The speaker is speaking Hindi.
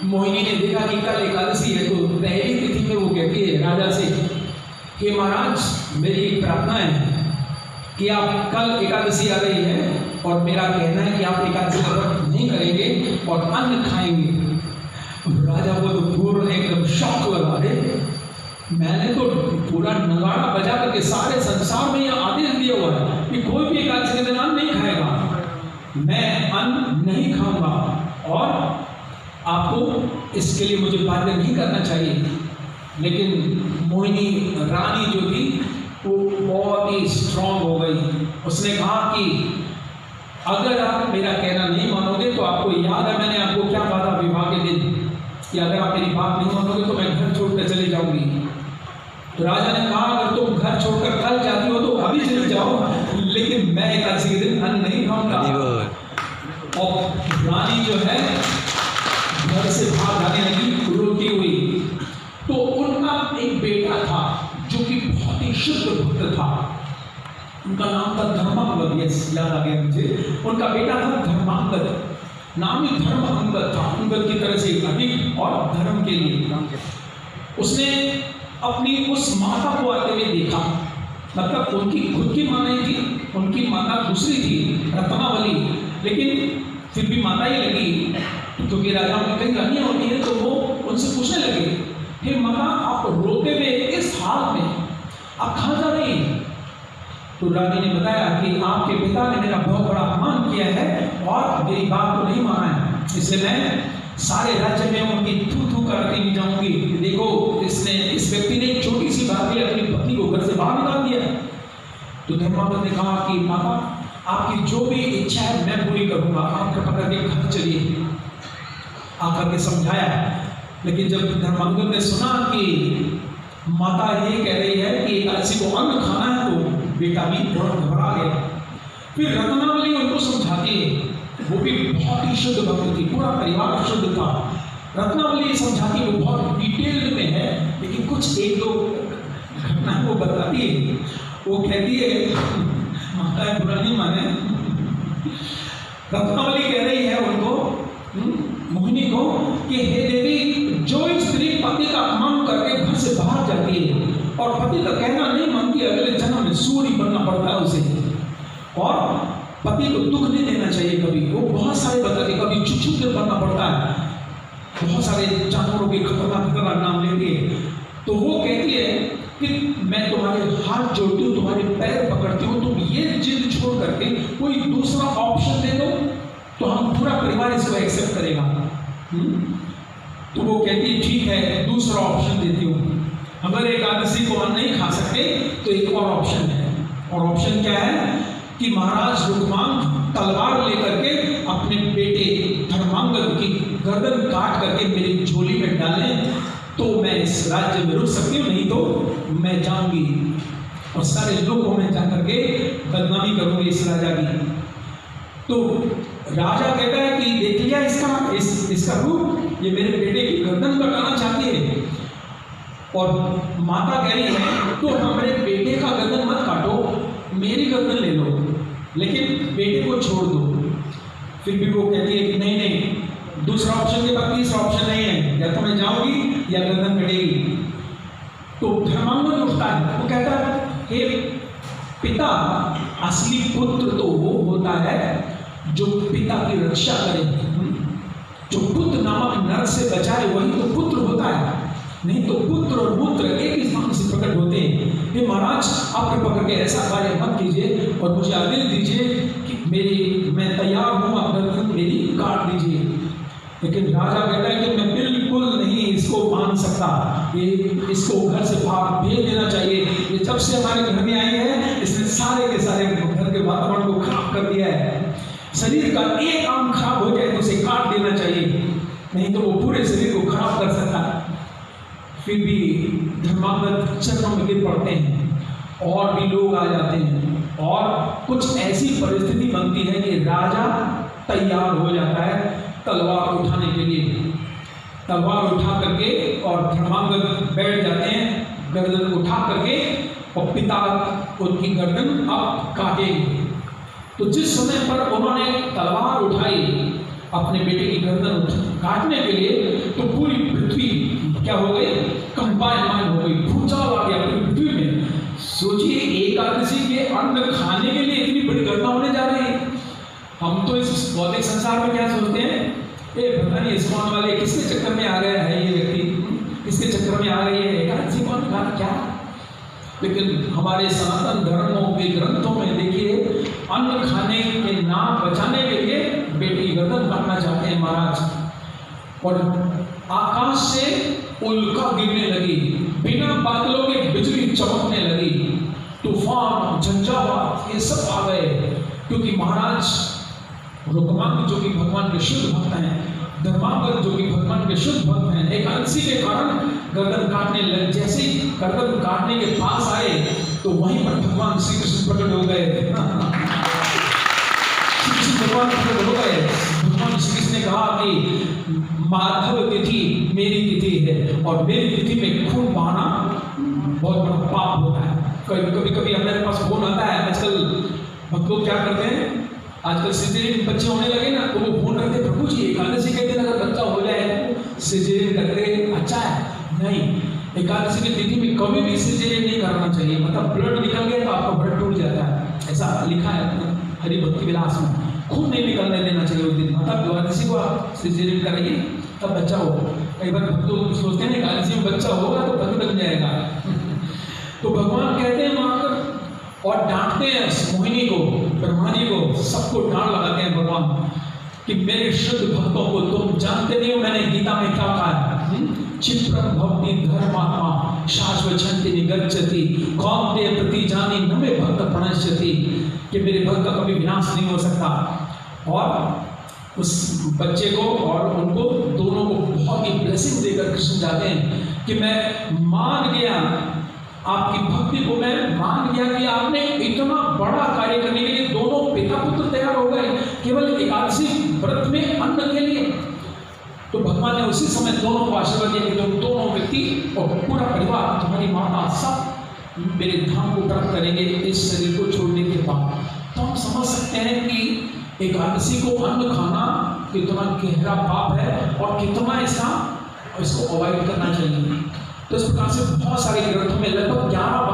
मोहिनी ने देखा कि कल एकादशी है, तो पहली तिथि में वो कहती है राजा से कि महाराज मेरी एक प्रार्थना है कि आप कल एकादशी आ रही है और मेरा कहना है कि आप एकादशी का व्रत नहीं करेंगे और अन्न खाएंगे। राजा को तो पूर्ण एकदम शौक लगा, मैंने तो पूरा नगाड़ा बजा करके सारे संसार में यह आदेश दिया हुआ है कि कोई भी एकादशी के दिन अन्न नहीं खाएगा, मैं अन्न नहीं खाऊंगा और आपको इसके लिए मुझे बाध्य नहीं करना चाहिए। लेकिन मोहिनी रानी जो थी वो बहुत ही स्ट्रांग हो गई। उसने कहा कि अगर आप मेरा कहना नहीं मानोगे तो आपको याद है मैंने आपको क्या कहा था विवाह के दिन कि अगर आप मेरी बात नहीं मानोगे तो मैं घर छोड़कर चले जाऊंगी। तो राजा ने कहा अगर तुम घर छोड़कर कल जाती हो तो अभी चले जाओ, लेकिन मैं एकादशी के दिन अन्न नहीं खाऊंगा। और रानी जो है घर से बाहर जाने लगी रोती हुई। तो उनका एक बेटा था जो कि बहुत ही शुद्ध भक्त था, उनका नाम था धर्मांगद। याद आ गया मुझे, उनका बेटा था धर्मांगद, नाम ही धर्मांगद था, अंगद की तरह से अधिक और धर्म के लिए। उसने अपनी उस माता को आते हुए देखा, मतलब उनकी खुद की माँ नहीं थी, उनकी माता दूसरी थी रत्नावली, लेकिन फिर भी माता ही लगी क्योंकि राजाओं में कई रानियां होती है। तो वो उनसे पूछने लगे, हे माता आप रोते हुए इस हाल में आप कहाँ जा रही हैं? तो रानी ने बताया कि आपके पिता ने मेरा बहुत बड़ा अपमान किया है और मेरी बात को नहीं माना है, इसलिए मैं सारे राज्य में उनकी थू थू करके नहीं जाऊंगी। देखो इस व्यक्ति ने एक छोटी सी बात भी अपनी पत्नी को घर से बाहर निकाल दिया। तो धर्मांगद ने कहा कि माता आपकी जो भी इच्छा है मैं पूरी करूंगा, आप कृपा करके घर चलिए। आकर के समझाया, लेकिन जब धर्मांगद ने सुना कि माता ये कह रही है कि एकादशी को अन्न खाना है तो बेटा भी थोड़ा घबरा गया। फिर रत्नावली उनको समझाती है, वो भी बहुत ही शुद्ध भक्त थी, पूरा परिवार शुद्ध था। रत्नावली समझाती वो बहुत डिटेल्ड में है, लेकिन कुछ एक दो घटना वो बताती है। वो कहती है माता बुरा नहीं माने, रत्नावली कह रही है उनको मोहिनी को कि हे देवी, जो स्त्री पति का अपमान करके घर से बाहर जाती है और पति का कहना नहीं मानती, अगले जन्म में सूरी बनना पड़ता है उसे, और पति को दुख नहीं देना चाहिए कभी। वो बहुत सारे बताते, कभी चुप चुप के बनना पड़ता है, बहुत सारे जानवरों के खतरनाक नाम लेती है। तो वो कहती है कि मैं तुम्हारे हाथ जोड़ती हूँ, तुम्हारे पैर पकड़ती हूँ, तुम ये जिद छोड़ करके कोई दूसरा ऑप्शन दे दो तो हम पूरा परिवार इसको एक्सेप्ट करेगा। तो वो कहती है ठीक है दूसरा ऑप्शन देती हूँ, अगर एकादशी को हम नहीं खा सकते तो एक और ऑप्शन है। और ऑप्शन क्या है कि महाराज रुक्मांग तलवार लेकर के अपने बेटे धर्मांगद की गर्दन काट करके मेरी झोली में डालें तो मैं इस राज्य में रुक सकती हूँ, नहीं तो मैं जाऊंगी और सारे लोगों में जाकर के बदनामी करूंगी इस राजा की। तो राजा कहता है कि देख लिया इसका रूप, ये मेरे बेटे की गर्दन कटाना चाहती है। और माता कह रही है तो हमारे बेटे का गर्दन मत काटो, मेरी गर्दन ले लो, लेकिन बेटे को छोड़ दो। फिर भी वो कहती है कि नहीं नहीं, दूसरा ऑप्शन के बाद तीसरा ऑप्शन नहीं है, या तो मैं जाऊंगी या गर्दन कटेगी। तो धर्मांगद उठता है, वो कहता है हे पिता, असली पुत्र तो वो होता है जो पिता की रक्षा करे, जो पुत्र नामक नरक से बचाए, वही तो पुत्र होता है, नहीं तो पुत्र और पुत्र एक ही स्थान से प्रकट होते हैं। हे महाराज आप कृपा करके ऐसा कार्य मत कीजिए और मुझे आदेश दीजिए कि मैं तैयार हूँ, आप गर्दन मेरी काट दीजिए। लेकिन राजा कहता है कि मैं बिल्कुल नहीं इसको मान सकता, ये इसको घर से बाहर भेज देना चाहिए, ये जब से हमारे घर में आई है इसने सारे के सारे घर के वातावरण को खराब कर दिया है, शरीर का एक अंग खराब हो जाए तो उसे काट देना चाहिए, नहीं तो वो पूरे शरीर को खराब कर सकता है। फिर भी धर्मांगद चरणों में गिर पड़ते हैं और भी लोग आ जाते हैं और कुछ ऐसी परिस्थिति बनती है कि राजा तैयार हो जाता है तलवार उठाने के लिए। तलवार उठा करके और धर्मांगद बैठ जाते हैं गर्दन उठा करके, और पिता उनकी गर्दन अब काटेंगे। तो जिस समय पर उन्होंने तलवार उठाई अपने बेटे की गर्दन काटने के लिए, क्या हो गई, कंपाइनमेंट हो गई, भूचाल आ गया पूरी पृथ्वी में। सोचिए एकादशी के अन्न खाने के लिए इतनी बड़ी घटना होने जा रही है। हम तो इस भौतिक संसार में क्या सोचते हैं, पता नहीं इस्कॉन वाले किसके चक्कर में आ गया है, ये व्यक्ति किसके चक्कर में आ गई है, एकादशी कौन खा क्या। लेकिन हमारे सनातन धर्मों के ग्रंथों में देखिए, अन्न खाने के नाम बचाने के लिए बेटी गर्दन काटना चाहते हैं महाराज। और आकाश से उल्का गिरने लगी, बिना बादलों के बिजली चमकने लगी, तूफान झंझावात ये सब आ गए, क्योंकि महाराज रुक्मांग जो कि भगवान के शुद्ध भक्त हैं, धर्मांगद जो कि भगवान के शुद्ध भक्त हैं, एकादशी के कारण गर्दन काटने लगे। जैसे ही गर्दन काटने के पास आए तो वहीं पर भगवान श्री कृष्ण प्रकट हो गए। श्री कृष्ण भगवान प्रकट हो गए। भगवान श्री कृष्ण ने कहा कि माधव तिथि मेरी तिथि है और मेरी तिथि में खून बहाना बहुत बड़ा पाप होता है। कभी कभी हमारे पास फोन आता है, आजकल भक्त लोग क्या करते हैं, आजकल सिजेरियन बच्चे होने लगे ना, तो वो फोन करते प्रभु जी एकादशी के दिन अगर बच्चा हो जाए तो सिजेरियन करते अच्छा है। नहीं, एकादशी की तिथि में कभी भी सिजेरियन नहीं करना चाहिए। मतलब ब्लड निकल गया तो आपका ब्लड टूट जाता है, ऐसा लिखा है हरि भक्ति विलास में। खून नहीं निकलने देना चाहिए उस दिन, मतलब द्वादशी को आप सिजेरियन कराइए तब बच्चा हो। कई बार भक्त लोग सोचते हैं एकादशी में बच्चा होगा तो भक्त बन जाएगा। तो भगवान कहते हैं वहां पर और डांटते हैं मोहिनी को, ब्रह्मा जी को, सबको डांट लगाते हैं भगवान कि मेरे शुद्ध भक्तों को तुम जानते नहीं हो मैंने गीता में क्या कहा है, क्षिप्रं भवति धर्मात्मा शाश्वती निगच्छति कौन्तेय प्रति जानी न मे भक्त प्रणश्यति, कि मेरे भक्त का कभी विनाश नहीं हो सकता। और उस बच्चे को और उनको दोनों को बहुत ही ब्लेसिंग देकर कृष्ण जाते हैं कि मैं मान गया आपकी भक्ति को, मैं मान गया कि आपने इतना बड़ा कार्य करने के लिए दोनों पिता पुत्र तैयार हो गए केवल एकादशी व्रत में अन्न के लिए। तो भगवान ने उसी समय दोनों को आशीर्वाद दिया कि तुम दोनों व्यक्ति और पूरा परिवार, तुम्हारी माता, सब मेरे धाम को प्राप्त करेंगे इस शरीर को छोड़ने के बाद। तो हम समझ सकते हैं कि एकादशी को अन्न खाना कितना गहरा पाप है और कितना इसको अवॉइड करना चाहिए। तो इस प्रकार से बहुत सारे ग्रंथों में लगभग 11